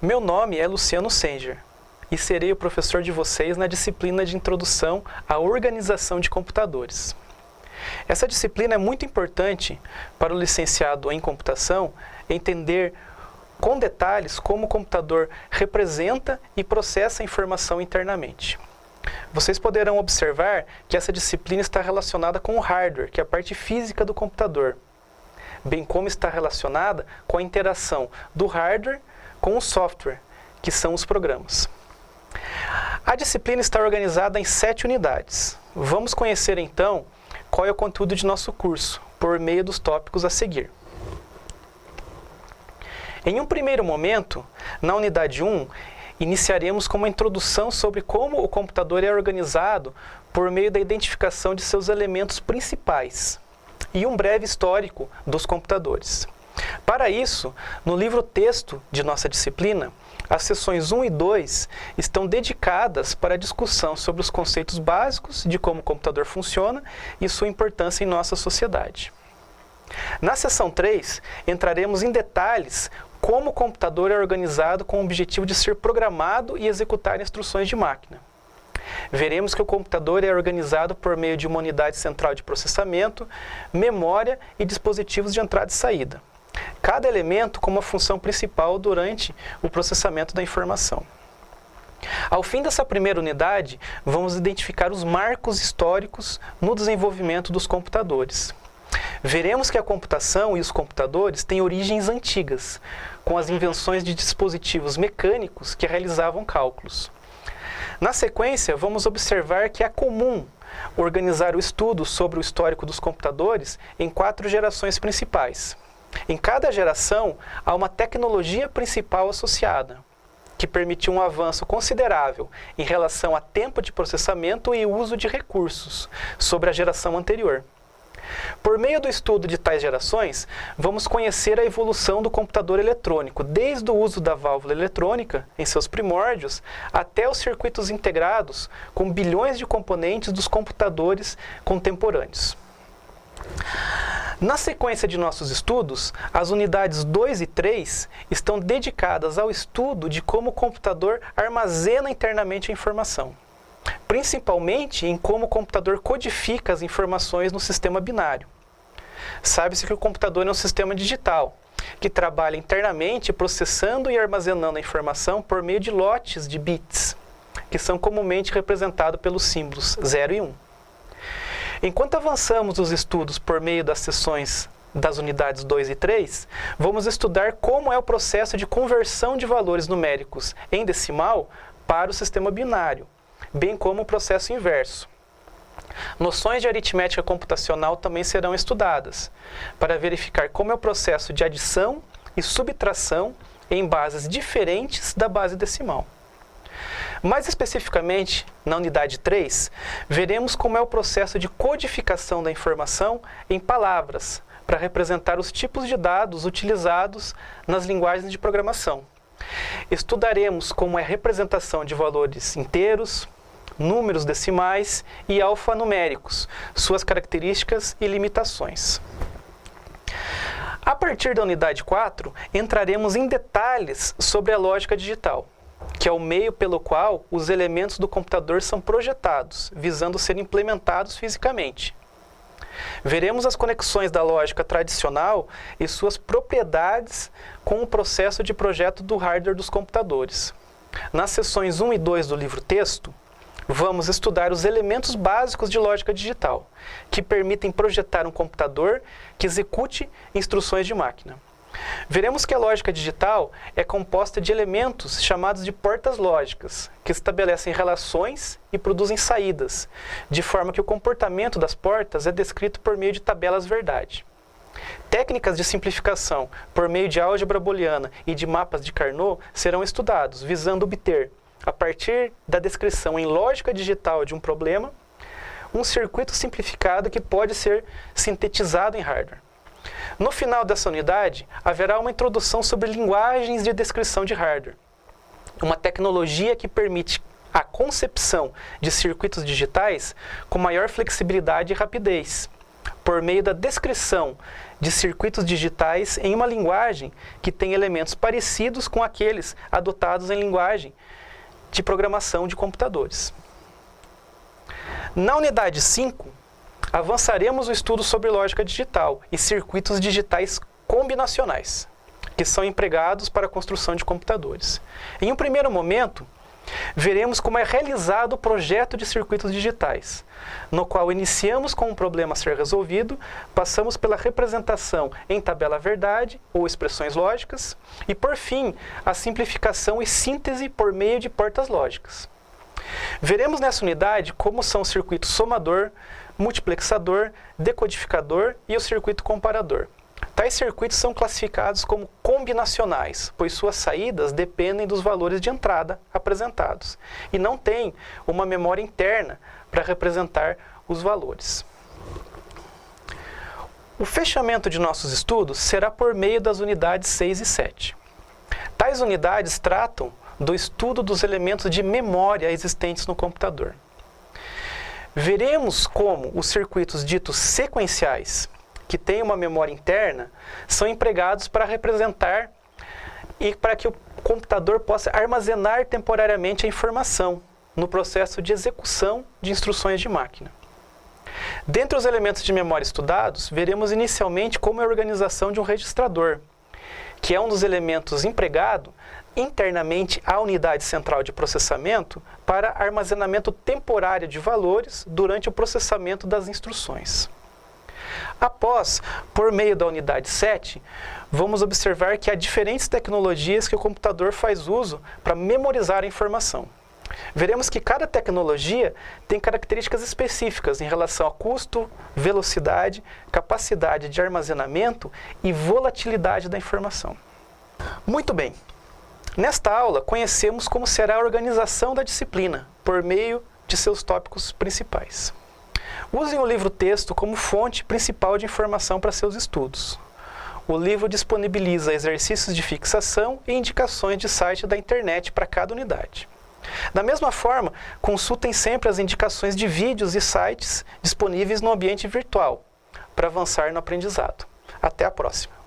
Meu nome é Luciano Senger e serei o professor de vocês na disciplina de Introdução à Organização de Computadores. Essa disciplina é muito importante para o licenciado em computação entender com detalhes como o computador representa e processa a informação internamente. Vocês poderão observar que essa disciplina está relacionada com o hardware, que é a parte física do computador, bem como está relacionada com a interação do hardware com o software, que são os programas. A disciplina está organizada em 7 unidades. Vamos conhecer então qual é o conteúdo de nosso curso, por meio dos tópicos a seguir. Em um primeiro momento, na unidade 1, iniciaremos com uma introdução sobre como o computador é organizado por meio da identificação de seus elementos principais e um breve histórico dos computadores. Para isso, no livro-texto de nossa disciplina, as seções 1 e 2 estão dedicadas para a discussão sobre os conceitos básicos de como o computador funciona e sua importância em nossa sociedade. Na seção 3, entraremos em detalhes como o computador é organizado com o objetivo de ser programado e executar instruções de máquina. Veremos que o computador é organizado por meio de uma unidade central de processamento, memória e dispositivos de entrada e saída. Cada elemento com uma função principal durante o processamento da informação. Ao fim dessa primeira unidade, vamos identificar os marcos históricos no desenvolvimento dos computadores. Veremos que a computação e os computadores têm origens antigas, com as invenções de dispositivos mecânicos que realizavam cálculos. Na sequência, vamos observar que é comum organizar o estudo sobre o histórico dos computadores em 4 gerações principais. Em cada geração, há uma tecnologia principal associada, que permitiu um avanço considerável em relação a tempo de processamento e uso de recursos sobre a geração anterior. Por meio do estudo de tais gerações, vamos conhecer a evolução do computador eletrônico, desde o uso da válvula eletrônica, em seus primórdios, até os circuitos integrados com bilhões de componentes dos computadores contemporâneos. Na sequência de nossos estudos, as unidades 2 e 3 estão dedicadas ao estudo de como o computador armazena internamente a informação, principalmente em como o computador codifica as informações no sistema binário. Sabe-se que o computador é um sistema digital, que trabalha internamente processando e armazenando a informação por meio de lotes de bits, que são comumente representados pelos símbolos 0 e 1. Enquanto avançamos os estudos por meio das seções das unidades 2 e 3, vamos estudar como é o processo de conversão de valores numéricos em decimal para o sistema binário, bem como o processo inverso. Noções de aritmética computacional também serão estudadas, para verificar como é o processo de adição e subtração em bases diferentes da base decimal. Mais especificamente, na unidade 3, veremos como é o processo de codificação da informação em palavras, para representar os tipos de dados utilizados nas linguagens de programação. Estudaremos como é a representação de valores inteiros, números decimais e alfanuméricos, suas características e limitações. A partir da unidade 4, entraremos em detalhes sobre a lógica digital, que é o meio pelo qual os elementos do computador são projetados, visando ser implementados fisicamente. Veremos as conexões da lógica tradicional e suas propriedades com o processo de projeto do hardware dos computadores. Nas seções 1 e 2 do livro-texto, vamos estudar os elementos básicos de lógica digital, que permitem projetar um computador que execute instruções de máquina. Veremos que a lógica digital é composta de elementos chamados de portas lógicas, que estabelecem relações e produzem saídas, de forma que o comportamento das portas é descrito por meio de tabelas verdade. Técnicas de simplificação por meio de álgebra booleana e de mapas de Carnot serão estudados, visando obter, a partir da descrição em lógica digital de um problema, um circuito simplificado que pode ser sintetizado em hardware. No final dessa unidade, haverá uma introdução sobre linguagens de descrição de hardware, uma tecnologia que permite a concepção de circuitos digitais com maior flexibilidade e rapidez, por meio da descrição de circuitos digitais em uma linguagem que tem elementos parecidos com aqueles adotados em linguagem de programação de computadores. Na unidade 5, avançaremos o estudo sobre lógica digital e circuitos digitais combinacionais, que são empregados para a construção de computadores. Em um primeiro momento, veremos como é realizado o projeto de circuitos digitais, no qual iniciamos com um problema a ser resolvido, passamos pela representação em tabela verdade ou expressões lógicas e, por fim, a simplificação e síntese por meio de portas lógicas. Veremos nessa unidade como são o circuito somador, multiplexador, decodificador e o circuito comparador. Tais circuitos são classificados como combinacionais, pois suas saídas dependem dos valores de entrada apresentados e não têm uma memória interna para representar os valores. O fechamento de nossos estudos será por meio das unidades 6 e 7. Tais unidades tratam do estudo dos elementos de memória existentes no computador. Veremos como os circuitos ditos sequenciais, que têm uma memória interna, são empregados para representar e para que o computador possa armazenar temporariamente a informação no processo de execução de instruções de máquina. Dentre os elementos de memória estudados, veremos inicialmente como é a organização de um registrador, que é um dos elementos empregado internamente à unidade central de processamento para armazenamento temporário de valores durante o processamento das instruções. Após, por meio da unidade 7, vamos observar que há diferentes tecnologias que o computador faz uso para memorizar a informação. Veremos que cada tecnologia tem características específicas em relação a custo, velocidade, capacidade de armazenamento e volatilidade da informação. Muito bem, nesta aula conhecemos como será a organização da disciplina por meio de seus tópicos principais. Usem o livro-texto como fonte principal de informação para seus estudos. O livro disponibiliza exercícios de fixação e indicações de site da internet para cada unidade. Da mesma forma, consultem sempre as indicações de vídeos e sites disponíveis no ambiente virtual para avançar no aprendizado. Até a próxima!